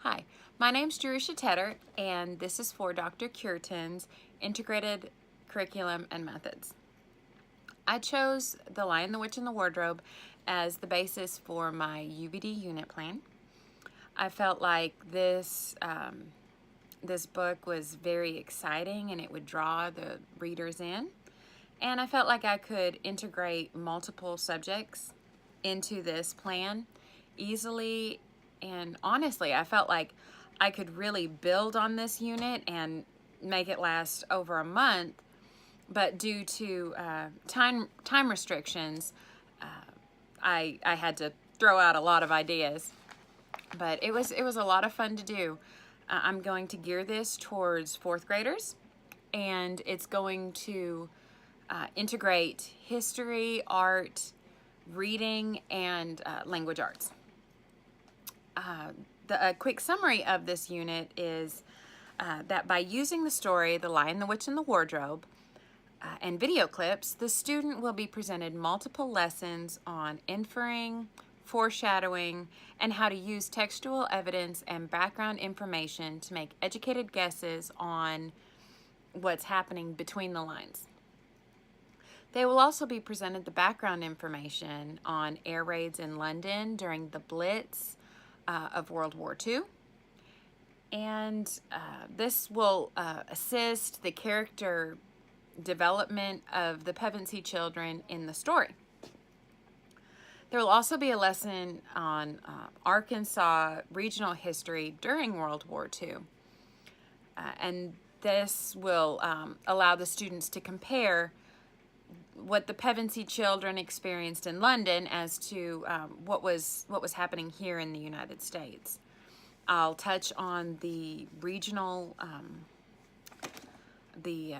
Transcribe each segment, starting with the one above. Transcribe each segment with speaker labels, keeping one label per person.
Speaker 1: Hi, my name's Jerusha Tedder, and this is for Dr. Cureton's Integrated Curriculum and Methods. I chose The Lion, the Witch, and the Wardrobe as the basis for my UBD unit plan. I felt like this book was very exciting and it would draw the readers in. And I felt like I could integrate multiple subjects into this plan easily, and honestly, I felt like I could really build on this unit and make it last over a month, but due to time restrictions, I had to throw out a lot of ideas. But it was a lot of fun to do. I'm going to gear this towards fourth graders, and it's going to integrate history, art, reading, and language arts. A quick summary of this unit is that by using the story The Lion, the Witch, and the Wardrobe and video clips, the student will be presented multiple lessons on inferring, foreshadowing, and how to use textual evidence and background information to make educated guesses on what's happening between the lines. They will also be presented the background information on air raids in London during the Blitz of World War II. And this will assist the character development of the Pevensey children in the story. There will also be a lesson on Arkansas regional history during World War II. And this will allow the students to compare what the Pevensey children experienced in London as to what was happening here in the United States. I'll touch on the regional, the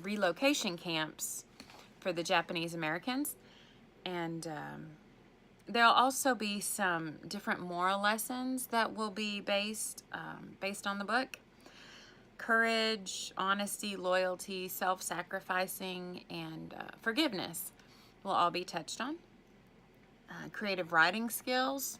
Speaker 1: relocation camps for the Japanese Americans, and there'll also be some different moral lessons that will be based on the book. Courage, honesty, loyalty, self-sacrificing, and forgiveness will all be touched on. Creative writing skills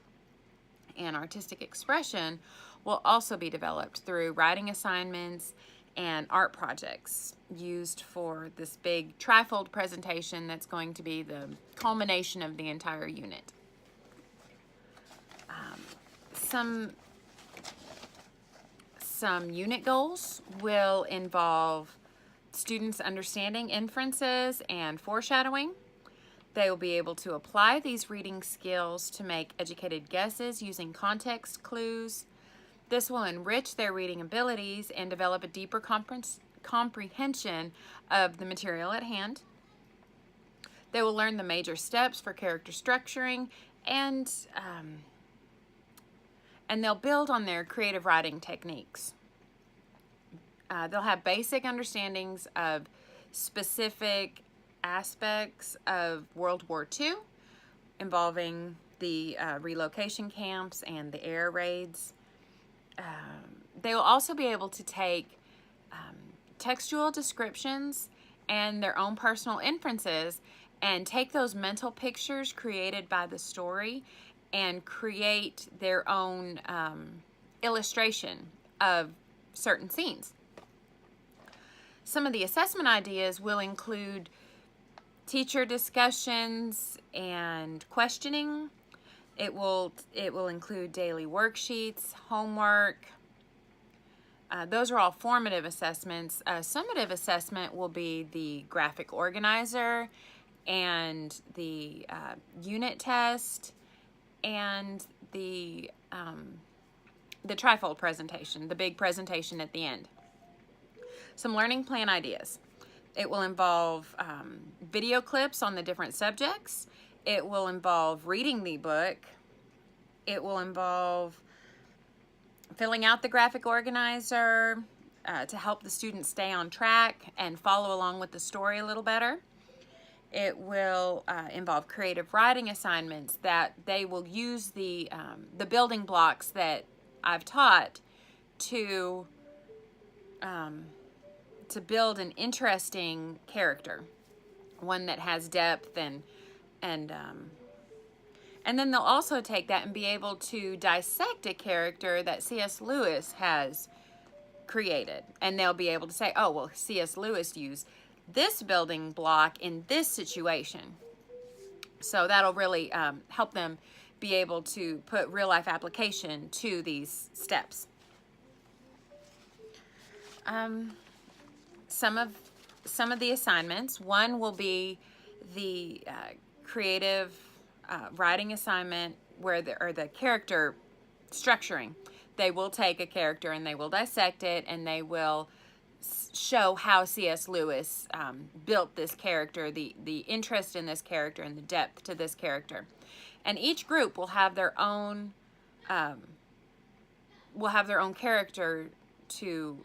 Speaker 1: and artistic expression will also be developed through writing assignments and art projects used for this big trifold presentation that's going to be the culmination of the entire unit. Some unit goals will involve students understanding inferences and foreshadowing. They will be able to apply these reading skills to make educated guesses using context clues. This will enrich their reading abilities and develop a deeper comprehension of the material at hand. They will learn the major steps for character structuring, and they'll build on their creative writing techniques. They'll have basic understandings of specific aspects of World War II involving the relocation camps and the air raids. They will also be able to take textual descriptions and their own personal inferences and take those mental pictures created by the story and create their own illustration of certain scenes. Some of the assessment ideas will include teacher discussions and questioning. It will include daily worksheets, homework. Those are all formative assessments. Summative assessment will be the graphic organizer and the unit test and the trifold presentation, the big presentation at the end. Some learning plan ideas. It will involve video clips on the different subjects. It will involve reading the book. It will involve filling out the graphic organizer to help the students stay on track and follow along with the story a little better. It will involve creative writing assignments that they will use the building blocks that I've taught to build an interesting character, one that has depth and And then they'll also take that and be able to dissect a character that C.S. Lewis has created. And they'll be able to say, oh, well, C.S. Lewis used this building block in this situation. So that'll really help them be able to put real life application to these steps. Some of the assignments, one will be the creative writing assignment or the character structuring. They will take a character and they will dissect it, and they will show how C.S. Lewis built this character, the interest in this character and the depth to this character. And each group will have their own character to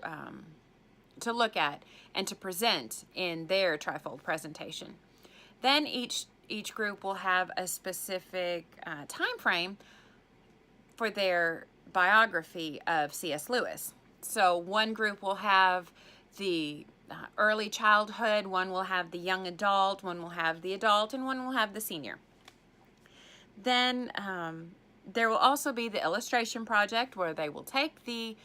Speaker 1: look at and to present in their trifold presentation. Then each group will have a specific time frame for their biography of C.S. Lewis. So one group will have the early childhood, one will have the young adult, one will have the adult, and one will have the senior. Then there will also be the illustration project, where they will take the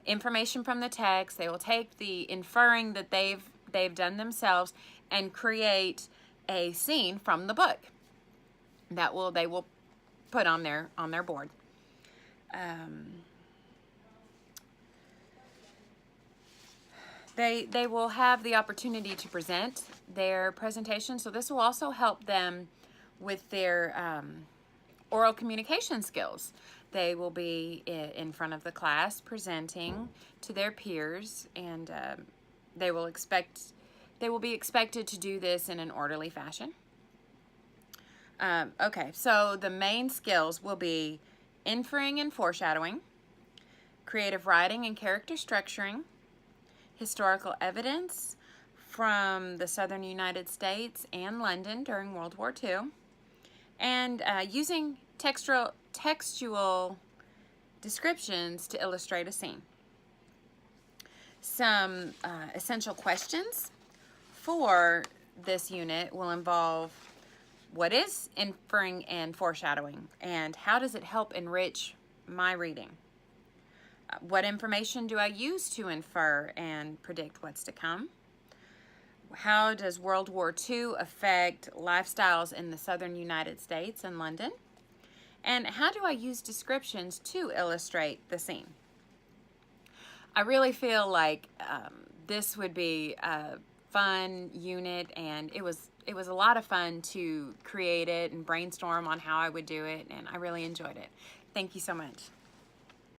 Speaker 1: information from the text, they will take the inferring that they've done themselves, and create a scene from the book that they will put on their board. They will have the opportunity to present their presentation, so this will also help them with their oral communication skills. They will be in front of the class presenting to their peers, and they will be expected to do this in an orderly fashion. Okay, so the main skills will be inferring and foreshadowing, creative writing and character structuring, historical evidence from the southern United States and London during World War II, and using textual descriptions to illustrate a scene. Some essential questions for this unit will involve: what is inferring and foreshadowing, and how does it help enrich my reading? What information do I use to infer and predict what's to come? How does World War II affect lifestyles in the southern United States and London? And how do I use descriptions to illustrate the scene? I really feel like this would be a fun unit, and it was a lot of fun to create it and brainstorm on how I would do it, and I really enjoyed it. Thank you so much.